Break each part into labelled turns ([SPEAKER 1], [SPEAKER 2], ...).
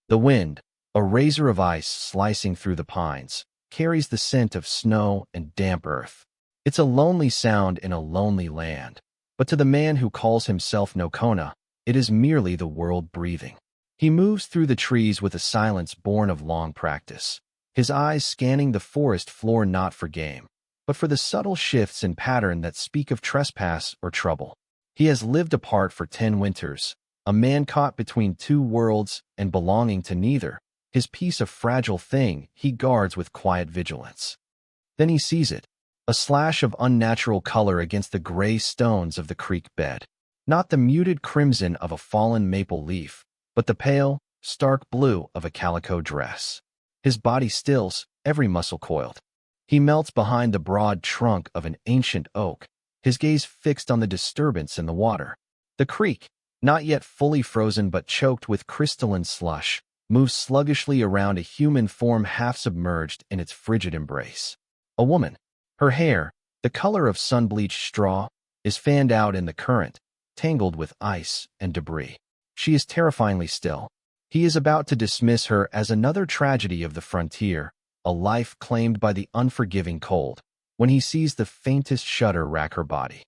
[SPEAKER 1] The wind, a razor of ice slicing through the pines, carries the scent of snow and damp earth. It's a lonely sound in a lonely land, but to the man who calls himself Nokona, it is merely the world breathing. He moves through the trees with a silence born of long practice, his eyes scanning the forest floor not for game, but for the subtle shifts in pattern that speak of trespass or trouble. He has lived apart for 10 winters, a man caught between two worlds and belonging to neither, his piece of fragile thing he guards with quiet vigilance. Then he sees it, a slash of unnatural color against the gray stones of the creek bed. Not the muted crimson of a fallen maple leaf, but the pale, stark blue of a calico dress. His body stills, every muscle coiled. He melts behind the broad trunk of an ancient oak, his gaze fixed on the disturbance in the water. The creek, not yet fully frozen but choked with crystalline slush, moves sluggishly around a human form half submerged in its frigid embrace. A woman. Her hair, the color of sun-bleached straw, is fanned out in the current, tangled with ice and debris. She is terrifyingly still. He is about to dismiss her as another tragedy of the frontier, a life claimed by the unforgiving cold, when he sees the faintest shudder rack her body.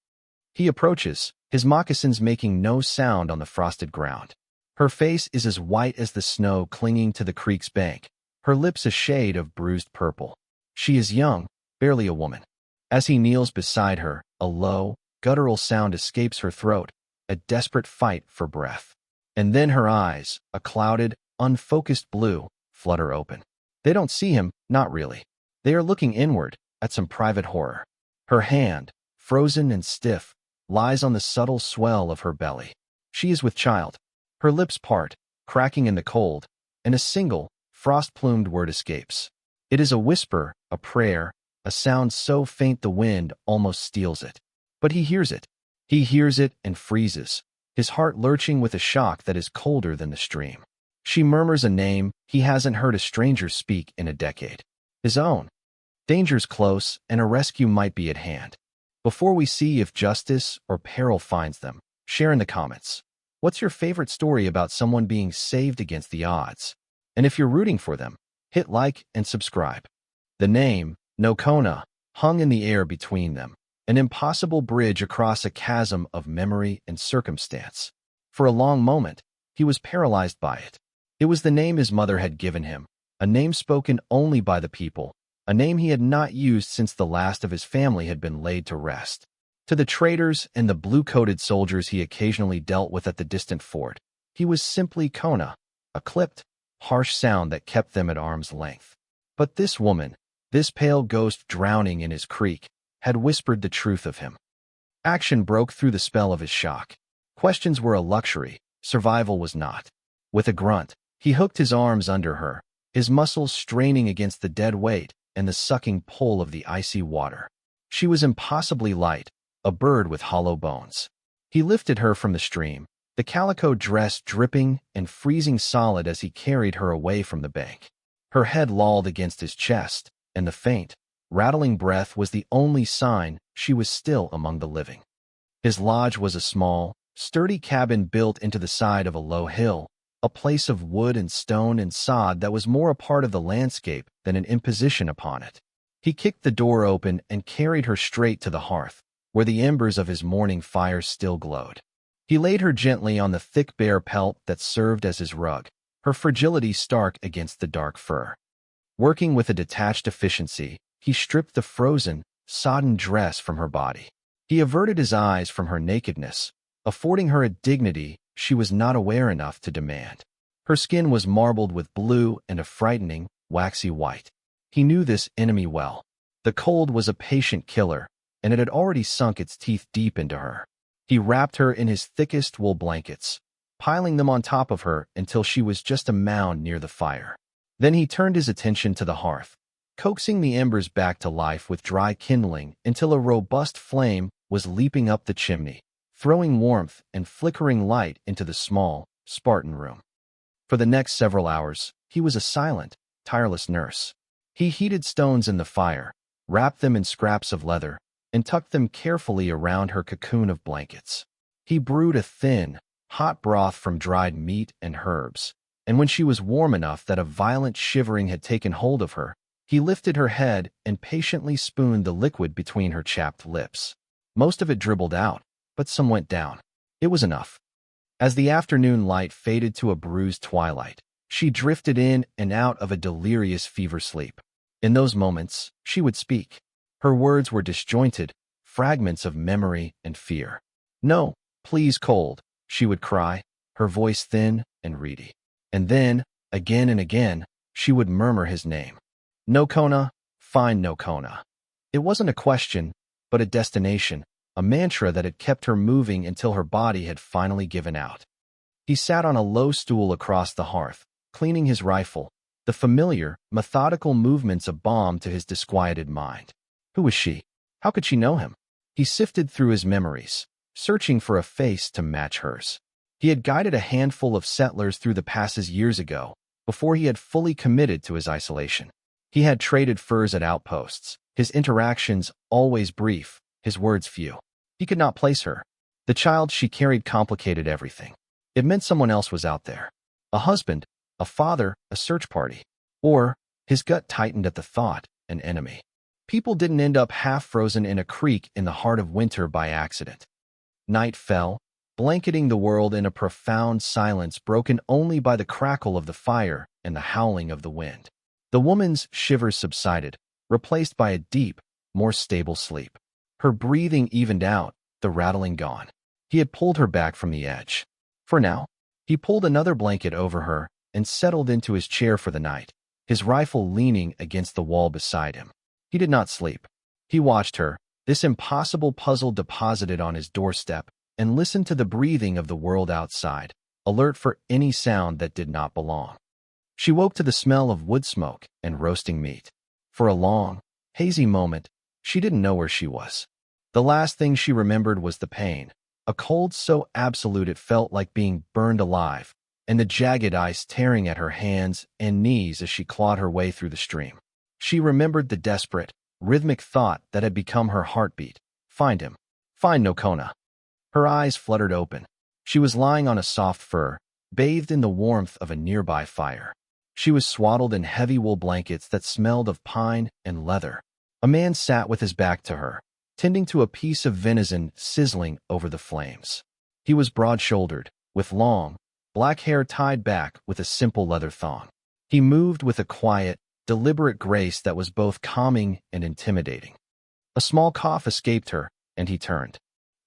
[SPEAKER 1] He approaches, his moccasins making no sound on the frosted ground. Her face is as white as the snow clinging to the creek's bank, her lips a shade of bruised purple. She is young, barely a woman. As he kneels beside her, a low, guttural sound escapes her throat, a desperate fight for breath. And then her eyes, a clouded, unfocused blue, flutter open. They don't see him, not really. They are looking inward, at some private horror. Her hand, frozen and stiff, lies on the subtle swell of her belly. She is with child. Her lips part, cracking in the cold, and a single, frost-plumed word escapes. It is a whisper, a prayer, a sound so faint the wind almost steals it. But he hears it. He hears it and freezes, his heart lurching with a shock that is colder than the stream. She murmurs a name he hasn't heard a stranger speak in a decade. His own. Danger's close, and a rescue might be at hand. Before we see if justice or peril finds them, share in the comments. What's your favorite story about someone being saved against the odds? And if you're rooting for them, hit like and subscribe. The name, Nokona, hung in the air between them, an impossible bridge across a chasm of memory and circumstance. For a long moment, he was paralyzed by it. It was the name his mother had given him, a name spoken only by the people, a name he had not used since the last of his family had been laid to rest. To the traders and the blue-coated soldiers he occasionally dealt with at the distant fort, he was simply Kona, a clipped, harsh sound that kept them at arm's length. But this woman, this pale ghost drowning in his creek, had whispered the truth of him. Action broke through the spell of his shock. Questions were a luxury, survival was not. With a grunt, he hooked his arms under her, his muscles straining against the dead weight and the sucking pull of the icy water. She was impossibly light, a bird with hollow bones. He lifted her from the stream, the calico dress dripping and freezing solid as he carried her away from the bank. Her head lolled against his chest, and the faint, rattling breath was the only sign she was still among the living. His lodge was a small, sturdy cabin built into the side of a low hill, a place of wood and stone and sod that was more a part of the landscape than an imposition upon it. He kicked the door open and carried her straight to the hearth, where the embers of his morning fire still glowed. He laid her gently on the thick bear pelt that served as his rug, her fragility stark against the dark fur. Working with a detached efficiency, he stripped the frozen, sodden dress from her body. He averted his eyes from her nakedness, affording her a dignity she was not aware enough to demand. Her skin was marbled with blue and a frightening, waxy white. He knew this enemy well. The cold was a patient killer, and it had already sunk its teeth deep into her. He wrapped her in his thickest wool blankets, piling them on top of her until she was just a mound near the fire. Then he turned his attention to the hearth, coaxing the embers back to life with dry kindling until a robust flame was leaping up the chimney, throwing warmth and flickering light into the small, Spartan room. For the next several hours, he was a silent, tireless nurse. He heated stones in the fire, wrapped them in scraps of leather, and tucked them carefully around her cocoon of blankets. He brewed a thin, hot broth from dried meat and herbs, and when she was warm enough that a violent shivering had taken hold of her, he lifted her head and patiently spooned the liquid between her chapped lips. Most of it dribbled out, but some went down. It was enough. As the afternoon light faded to a bruised twilight, she drifted in and out of a delirious fever sleep. In those moments, she would speak. Her words were disjointed, fragments of memory and fear. "No, please, cold," she would cry, her voice thin and reedy. And then, again and again, she would murmur his name. "No Kona, fine no Kona." It wasn't a question, but a destination, a mantra that had kept her moving until her body had finally given out. He sat on a low stool across the hearth, cleaning his rifle, the familiar, methodical movements a balm to his disquieted mind. Who was she? How could she know him? He sifted through his memories, searching for a face to match hers. He had guided a handful of settlers through the passes years ago, before he had fully committed to his isolation. He had traded furs at outposts, his interactions always brief, his words few. He could not place her. The child she carried complicated everything. It meant someone else was out there. A husband, a father, a search party. Or, his gut tightened at the thought, an enemy. People didn't end up half-frozen in a creek in the heart of winter by accident. Night fell, blanketing the world in a profound silence broken only by the crackle of the fire and the howling of the wind. The woman's shivers subsided, replaced by a deep, more stable sleep. Her breathing evened out, the rattling gone. He had pulled her back from the edge. For now, he pulled another blanket over her and settled into his chair for the night, his rifle leaning against the wall beside him. He did not sleep. He watched her, this impossible puzzle deposited on his doorstep, and listened to the breathing of the world outside, alert for any sound that did not belong. She woke to the smell of wood smoke and roasting meat. For a long, hazy moment, she didn't know where she was. The last thing she remembered was the pain, a cold so absolute it felt like being burned alive, and the jagged ice tearing at her hands and knees as she clawed her way through the stream. She remembered the desperate, rhythmic thought that had become her heartbeat. Find him. Find Nokona. Her eyes fluttered open. She was lying on a soft fur, bathed in the warmth of a nearby fire. She was swaddled in heavy wool blankets that smelled of pine and leather. A man sat with his back to her, tending to a piece of venison sizzling over the flames. He was broad-shouldered, with long, black hair tied back with a simple leather thong. He moved with a quiet, deliberate grace that was both calming and intimidating. A small cough escaped her, and he turned.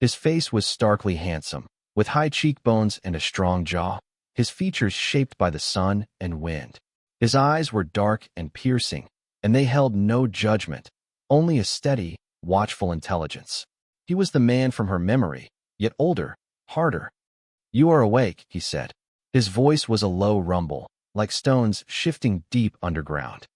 [SPEAKER 1] His face was starkly handsome, with high cheekbones and a strong jaw, his features shaped by the sun and wind. His eyes were dark and piercing, and they held no judgment, only a steady, watchful intelligence. He was the man from her memory, yet older, harder. "You are awake," he said. His voice was a low rumble, like stones shifting deep underground.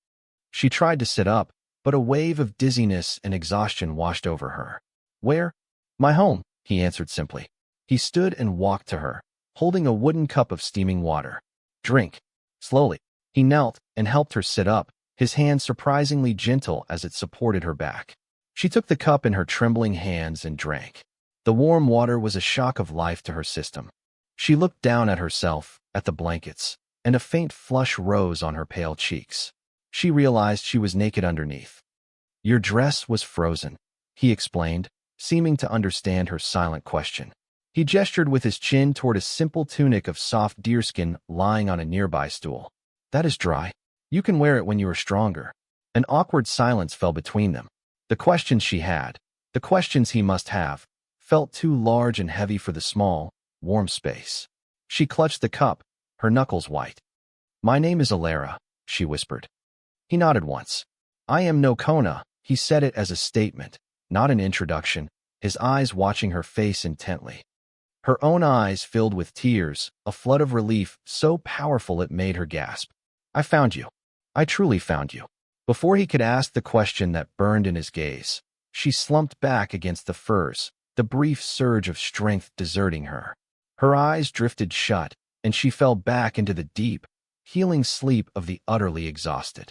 [SPEAKER 1] She tried to sit up, but a wave of dizziness and exhaustion washed over her. "Where?" "My home," he answered simply. He stood and walked to her, holding a wooden cup of steaming water. "Drink." Slowly, he knelt and helped her sit up, his hand surprisingly gentle as it supported her back. She took the cup in her trembling hands and drank. The warm water was a shock of life to her system. She looked down at herself, at the blankets, and a faint flush rose on her pale cheeks. She realized she was naked underneath. "Your dress was frozen," he explained, seeming to understand her silent question. He gestured with his chin toward a simple tunic of soft deerskin lying on a nearby stool. "That is dry. You can wear it when you are stronger." An awkward silence fell between them. The questions she had, the questions he must have, felt too large and heavy for the small, warm space. She clutched the cup, her knuckles white. "My name is Alara," she whispered. He nodded once. "I am no Kona," he said it as a statement, not an introduction, his eyes watching her face intently. Her own eyes filled with tears, a flood of relief so powerful it made her gasp. "I found you. I truly found you." Before he could ask the question that burned in his gaze, she slumped back against the furs, the brief surge of strength deserting her. Her eyes drifted shut, and she fell back into the deep, healing sleep of the utterly exhausted.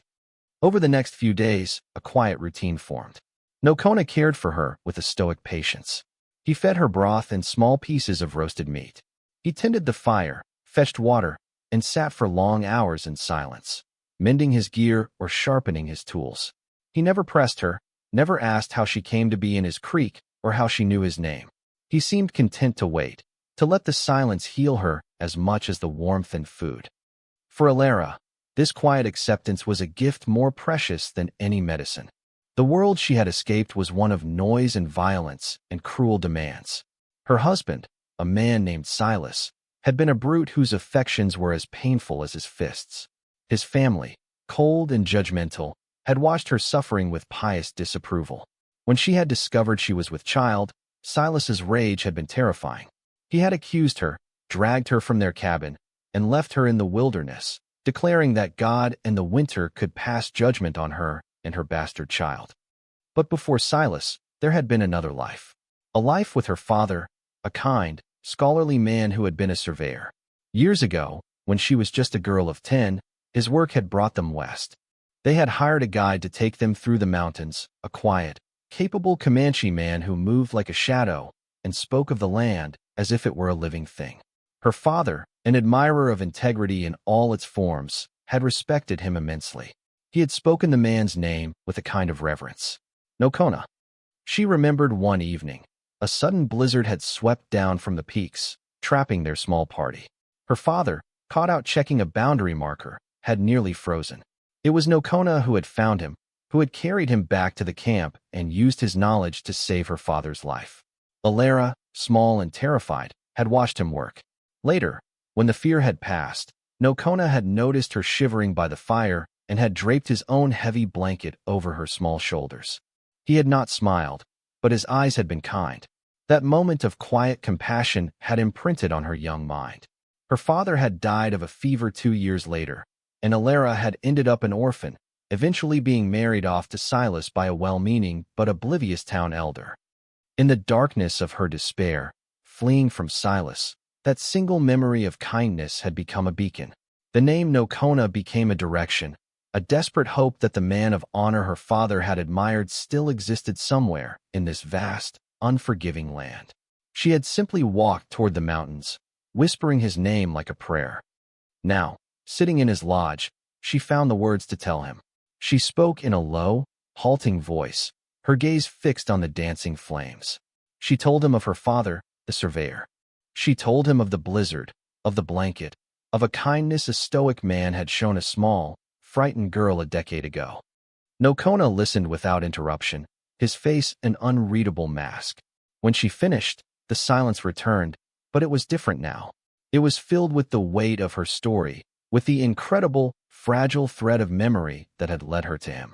[SPEAKER 1] Over the next few days, a quiet routine formed. Nokona cared for her with a stoic patience. He fed her broth and small pieces of roasted meat. He tended the fire, fetched water, and sat for long hours in silence, mending his gear or sharpening his tools. He never pressed her, never asked how she came to be in his creek or how she knew his name. He seemed content to wait, to let the silence heal her as much as the warmth and food. For Alara, this quiet acceptance was a gift more precious than any medicine. The world she had escaped was one of noise and violence and cruel demands. Her husband, a man named Silas, had been a brute whose affections were as painful as his fists. His family, cold and judgmental, had watched her suffering with pious disapproval. When she had discovered she was with child, Silas's rage had been terrifying. He had accused her, dragged her from their cabin, and left her in the wilderness, declaring that God and the winter could pass judgment on her and her bastard child. But before Silas, there had been another life. A life with her father, a kind, scholarly man who had been a surveyor. Years ago, when she was just a girl of 10, his work had brought them west. They had hired a guide to take them through the mountains, a quiet, capable Comanche man who moved like a shadow and spoke of the land as if it were a living thing. Her father, an admirer of integrity in all its forms, had respected him immensely. He had spoken the man's name with a kind of reverence. Nokona. She remembered one evening. A sudden blizzard had swept down from the peaks, trapping their small party. Her father, caught out checking a boundary marker, had nearly frozen. It was Nokona who had found him, who had carried him back to the camp and used his knowledge to save her father's life. Alara, small and terrified, had watched him work. Later, when the fear had passed, Nokona had noticed her shivering by the fire and had draped his own heavy blanket over her small shoulders. He had not smiled, but his eyes had been kind. That moment of quiet compassion had imprinted on her young mind. Her father had died of a fever 2 years later, and Alara had ended up an orphan, eventually being married off to Silas by a well-meaning but oblivious town elder. In the darkness of her despair, fleeing from Silas, that single memory of kindness had become a beacon. The name Nokona became a direction, a desperate hope that the man of honor her father had admired still existed somewhere in this vast, unforgiving land. She had simply walked toward the mountains, whispering his name like a prayer. Now, sitting in his lodge, she found the words to tell him. She spoke in a low, halting voice, her gaze fixed on the dancing flames. She told him of her father, the surveyor. She told him of the blizzard, of the blanket, of a kindness a stoic man had shown a small, frightened girl a decade ago. Nokona listened without interruption, his face an unreadable mask. When she finished, the silence returned, but it was different now. It was filled with the weight of her story, with the incredible, fragile thread of memory that had led her to him.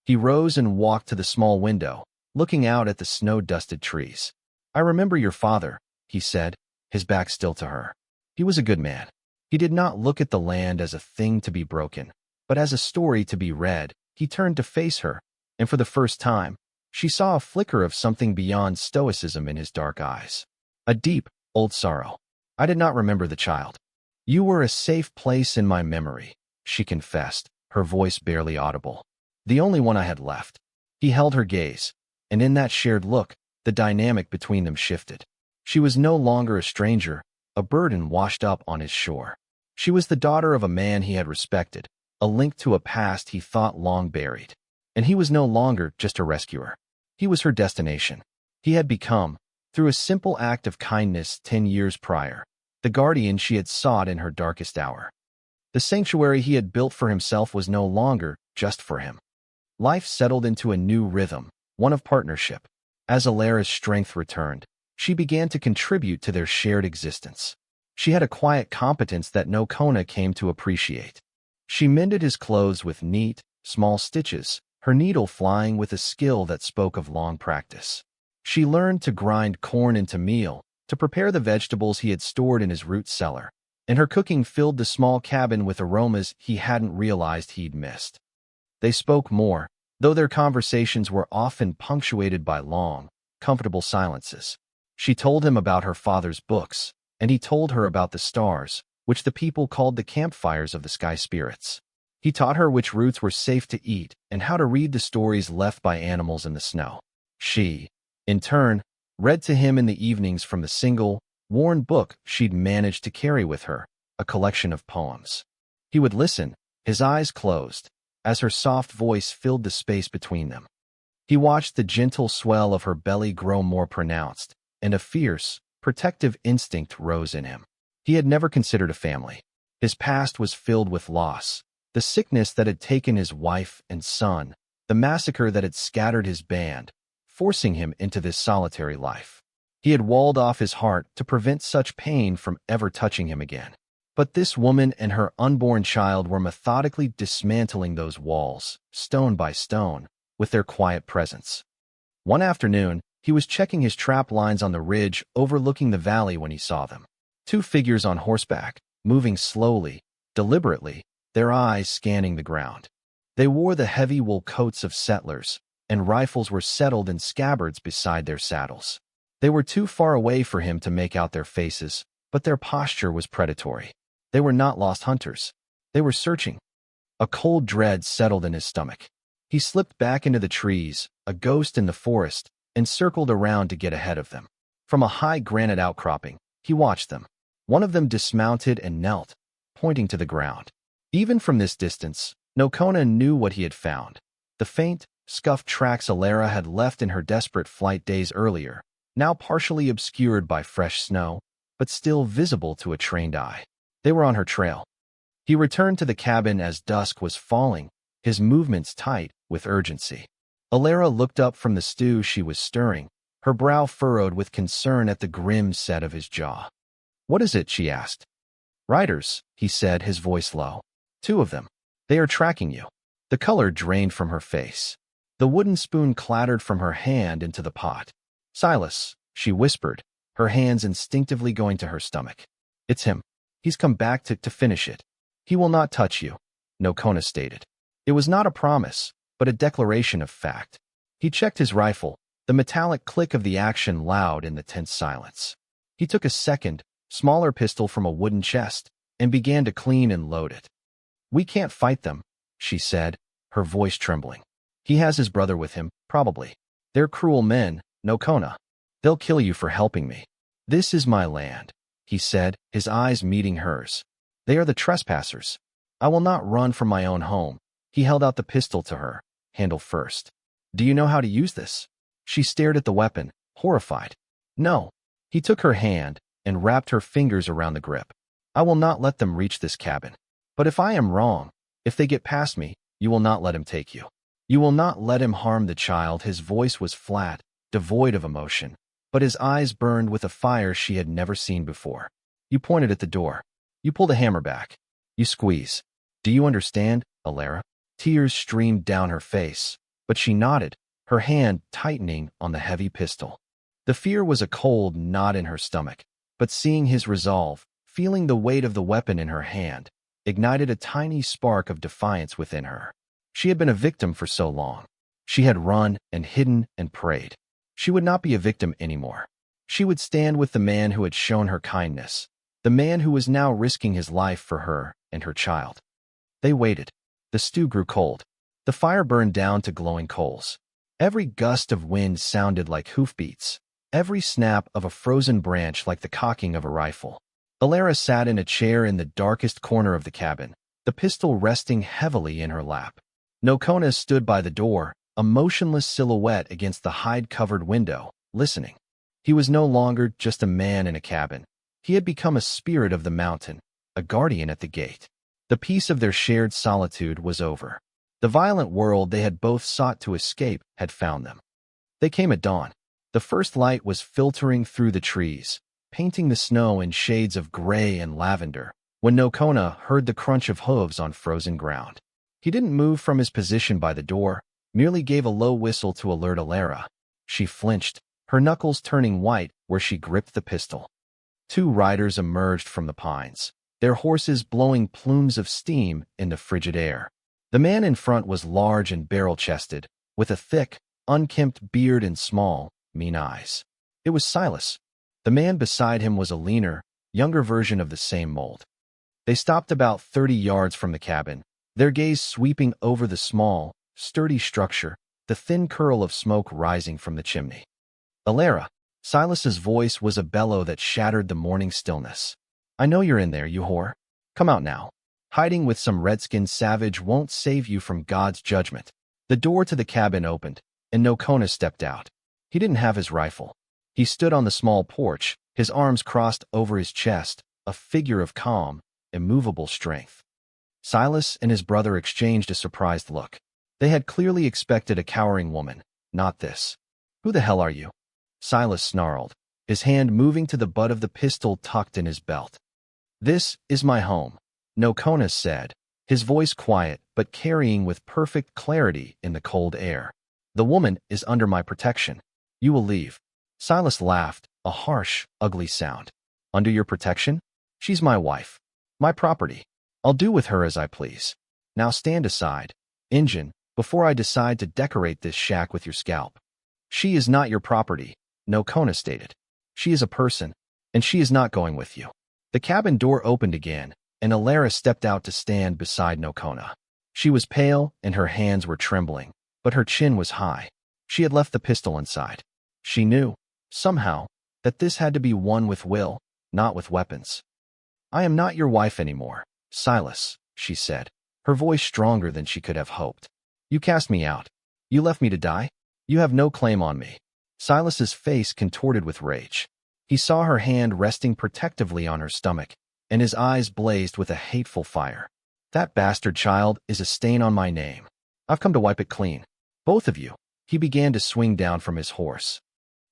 [SPEAKER 1] He rose and walked to the small window, looking out at the snow-dusted trees. "I remember your father," he said, his back still to her. He was a good man. He did not look at the land as a thing to be broken, but as a story to be read. He turned to face her, and for the first time, she saw a flicker of something beyond stoicism in his dark eyes. A deep, old sorrow. "I did not remember the child. You were a safe place in my memory," she confessed, her voice barely audible. "The only one I had left." He held her gaze, and in that shared look, the dynamic between them shifted. She was no longer a stranger, a burden washed up on his shore. She was the daughter of a man he had respected, a link to a past he thought long buried. And he was no longer just a rescuer. He was her destination. He had become, through a simple act of kindness 10 years prior, the guardian she had sought in her darkest hour. The sanctuary he had built for himself was no longer just for him. Life settled into a new rhythm, one of partnership. As Alara's strength returned, she began to contribute to their shared existence. She had a quiet competence that Nokona came to appreciate. She mended his clothes with neat, small stitches, her needle flying with a skill that spoke of long practice. She learned to grind corn into meal, to prepare the vegetables he had stored in his root cellar, and her cooking filled the small cabin with aromas he hadn't realized he'd missed. They spoke more, though their conversations were often punctuated by long, comfortable silences. She told him about her father's books, and he told her about the stars, which the people called the campfires of the sky spirits. He taught her which roots were safe to eat and how to read the stories left by animals in the snow. She, in turn, read to him in the evenings from the single, worn book she'd managed to carry with her, a collection of poems. He would listen, his eyes closed, as her soft voice filled the space between them. He watched the gentle swell of her belly grow more pronounced, and a fierce, protective instinct rose in him. He had never considered a family. His past was filled with loss, the sickness that had taken his wife and son, the massacre that had scattered his band, forcing him into this solitary life. He had walled off his heart to prevent such pain from ever touching him again. But this woman and her unborn child were methodically dismantling those walls, stone by stone, with their quiet presence. One afternoon, he was checking his trap lines on the ridge overlooking the valley when he saw them. Two figures on horseback, moving slowly, deliberately, their eyes scanning the ground. They wore the heavy wool coats of settlers, and rifles were settled in scabbards beside their saddles. They were too far away for him to make out their faces, but their posture was predatory. They were not lost hunters. They were searching. A cold dread settled in his stomach. He slipped back into the trees, a ghost in the forest, and circled around to get ahead of them. From a high granite outcropping, he watched them. One of them dismounted and knelt, pointing to the ground. Even from this distance, Nokona knew what he had found. The faint, scuffed tracks Alara had left in her desperate flight days earlier, now partially obscured by fresh snow, but still visible to a trained eye. They were on her trail. He returned to the cabin as dusk was falling, his movements tight with urgency. Alara looked up from the stew she was stirring, her brow furrowed with concern at the grim set of his jaw. "What is it?" she asked. "Riders," he said, his voice low. "Two of them. They are tracking you." The color drained from her face. The wooden spoon clattered from her hand into the pot. "Silas," she whispered, her hands instinctively going to her stomach. "It's him. He's come back to finish it. He will not touch you," Nokona stated. It was not a promise, but a declaration of fact. He checked his rifle, the metallic click of the action loud in the tense silence. He took a second, smaller pistol from a wooden chest and began to clean and load it. "We can't fight them," she said, her voice trembling. "He has his brother with him, probably. They're cruel men, Nokona. They'll kill you for helping me." "This is my land," he said, his eyes meeting hers. "They are the trespassers. I will not run from my own home." He held out the pistol to her, handle first. "Do you know how to use this?" She stared at the weapon, horrified. "No." He took her hand and wrapped her fingers around the grip. "I will not let them reach this cabin. But if I am wrong, if they get past me, you will not let him take you. You will not let him harm the child." His voice was flat, devoid of emotion, but his eyes burned with a fire she had never seen before. "You pointed at the door. You pull the hammer back. You squeeze. Do you understand, Alara?" Tears streamed down her face, but she nodded, her hand tightening on the heavy pistol. The fear was a cold knot in her stomach, but seeing his resolve, feeling the weight of the weapon in her hand, ignited a tiny spark of defiance within her. She had been a victim for so long. She had run and hidden and prayed. She would not be a victim anymore. She would stand with the man who had shown her kindness, the man who was now risking his life for her and her child. They waited. The stew grew cold. The fire burned down to glowing coals. Every gust of wind sounded like hoofbeats, every snap of a frozen branch like the cocking of a rifle. Alara sat in a chair in the darkest corner of the cabin, the pistol resting heavily in her lap. Nokona stood by the door, a motionless silhouette against the hide-covered window, listening. He was no longer just a man in a cabin. He had become a spirit of the mountain, a guardian at the gate. The peace of their shared solitude was over. The violent world they had both sought to escape had found them. They came at dawn. The first light was filtering through the trees, painting the snow in shades of gray and lavender, when Nokona heard the crunch of hooves on frozen ground. He didn't move from his position by the door, merely gave a low whistle to alert Alara. She flinched, her knuckles turning white where she gripped the pistol. Two riders emerged from the pines, their horses blowing plumes of steam in the frigid air. The man in front was large and barrel-chested, with a thick, unkempt beard and small, mean eyes. It was Silas. The man beside him was a leaner, younger version of the same mold. They stopped about 30 yards from the cabin, their gaze sweeping over the small, sturdy structure, the thin curl of smoke rising from the chimney. "Alara," Silas's voice was a bellow that shattered the morning stillness. "I know you're in there, you whore. Come out now. Hiding with some redskin savage won't save you from God's judgment." The door to the cabin opened, and Nokona stepped out. He didn't have his rifle. He stood on the small porch, his arms crossed over his chest, a figure of calm, immovable strength. Silas and his brother exchanged a surprised look. They had clearly expected a cowering woman, not this. "Who the hell are you?" Silas snarled, his hand moving to the butt of the pistol tucked in his belt. "This is my home," Nokona said, his voice quiet but carrying with perfect clarity in the cold air. "The woman is under my protection. You will leave." Silas laughed, a harsh, ugly sound. "Under your protection? She's my wife. My property. I'll do with her as I please. Now stand aside, Injun, before I decide to decorate this shack with your scalp." "She is not your property," Nokona stated. "She is a person, and she is not going with you." The cabin door opened again, and Alara stepped out to stand beside Nokona. She was pale, and her hands were trembling, but her chin was high. She had left the pistol inside. She knew, somehow, that this had to be won with will, not with weapons. "I am not your wife anymore, Silas," she said, her voice stronger than she could have hoped. "You cast me out. You left me to die. You have no claim on me." Silas's face contorted with rage. He saw her hand resting protectively on her stomach, and his eyes blazed with a hateful fire. "That bastard child is a stain on my name. I've come to wipe it clean. Both of you." He began to swing down from his horse.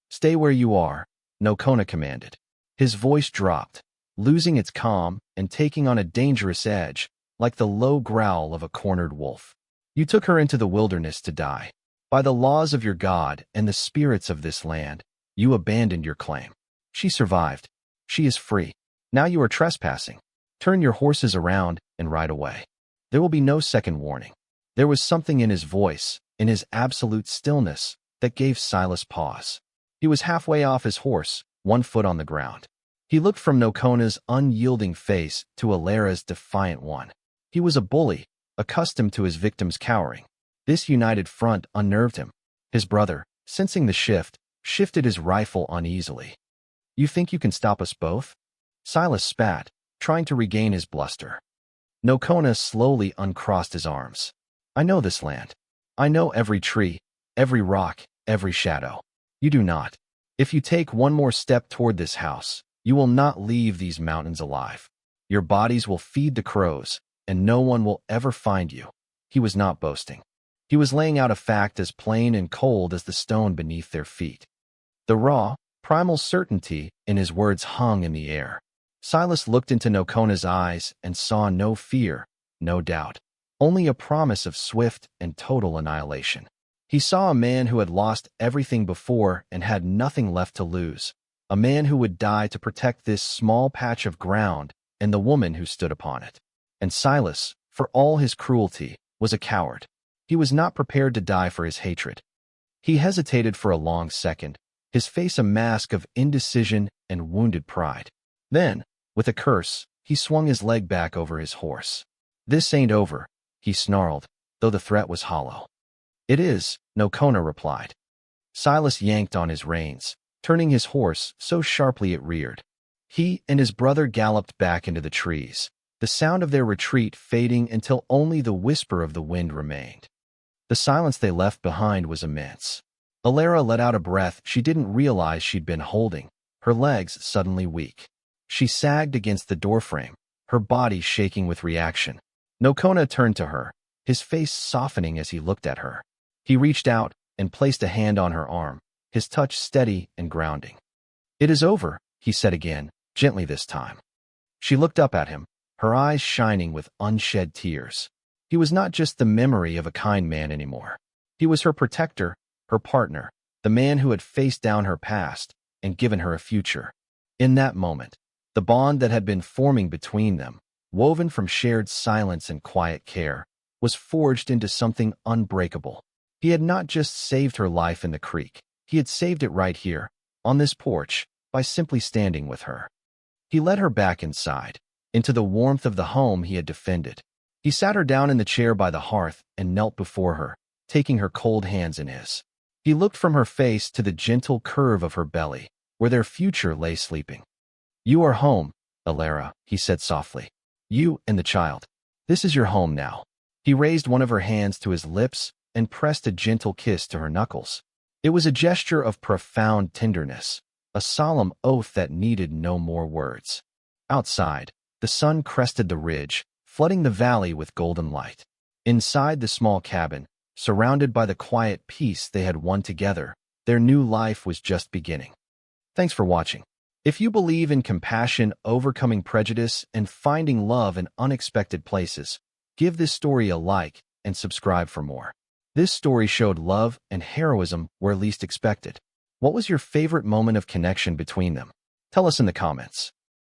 [SPEAKER 1] "Stay where you are," Nokona commanded. His voice dropped, losing its calm and taking on a dangerous edge, like the low growl of a cornered wolf. "You took her into the wilderness to die. By the laws of your God and the spirits of this land, you abandoned your claim. She survived. She is free. Now you are trespassing. Turn your horses around and ride away. There will be no second warning." There was something in his voice, in his absolute stillness, that gave Silas pause. He was halfway off his horse, one foot on the ground. He looked from Nokona's unyielding face to Alara's defiant one. He was a bully, accustomed to his victims cowering. This united front unnerved him. His brother, sensing the shift, shifted his rifle uneasily. "You think you can stop us both?" Silas spat, trying to regain his bluster. Nokona slowly uncrossed his arms. "I know this land. I know every tree, every rock, every shadow. You do not. If you take one more step toward this house, you will not leave these mountains alive. Your bodies will feed the crows, and no one will ever find you." He was not boasting. He was laying out a fact as plain and cold as the stone beneath their feet. The raw, primal certainty in his words hung in the air. Silas looked into Nokona's eyes and saw no fear, no doubt, only a promise of swift and total annihilation. He saw a man who had lost everything before and had nothing left to lose, a man who would die to protect this small patch of ground and the woman who stood upon it. And Silas, for all his cruelty, was a coward. He was not prepared to die for his hatred. He hesitated for a long second, his face a mask of indecision and wounded pride. Then, with a curse, he swung his leg back over his horse. "This ain't over," he snarled, though the threat was hollow. "It is," Nokona replied. Silas yanked on his reins, turning his horse so sharply it reared. He and his brother galloped back into the trees, the sound of their retreat fading until only the whisper of the wind remained. The silence they left behind was immense. Alara let out a breath she didn't realize she'd been holding, her legs suddenly weak. She sagged against the doorframe, her body shaking with reaction. Nokona turned to her, his face softening as he looked at her. He reached out and placed a hand on her arm, his touch steady and grounding. "It is over," he said again, gently this time. She looked up at him, her eyes shining with unshed tears. He was not just the memory of a kind man anymore. He was her protector, her partner, the man who had faced down her past and given her a future. In that moment, the bond that had been forming between them, woven from shared silence and quiet care, was forged into something unbreakable. He had not just saved her life in the creek, he had saved it right here, on this porch, by simply standing with her. He led her back inside, into the warmth of the home he had defended. He sat her down in the chair by the hearth and knelt before her, taking her cold hands in his. He looked from her face to the gentle curve of her belly, where their future lay sleeping. "You are home, Alara," he said softly. You and the child. This is your home now. He raised one of her hands to his lips and pressed a gentle kiss to her knuckles. It was a gesture of profound tenderness, a solemn oath that needed no more words. Outside, the sun crested the ridge, flooding the valley with golden light. Inside the small cabin, surrounded by the quiet peace they had won together, their new life was just beginning. Thanks for watching. If you believe in compassion, overcoming prejudice, and finding love in unexpected places, give this story a like and subscribe for more. This story showed love and heroism where least expected. What was your favorite moment of connection between them? Tell us in the comments.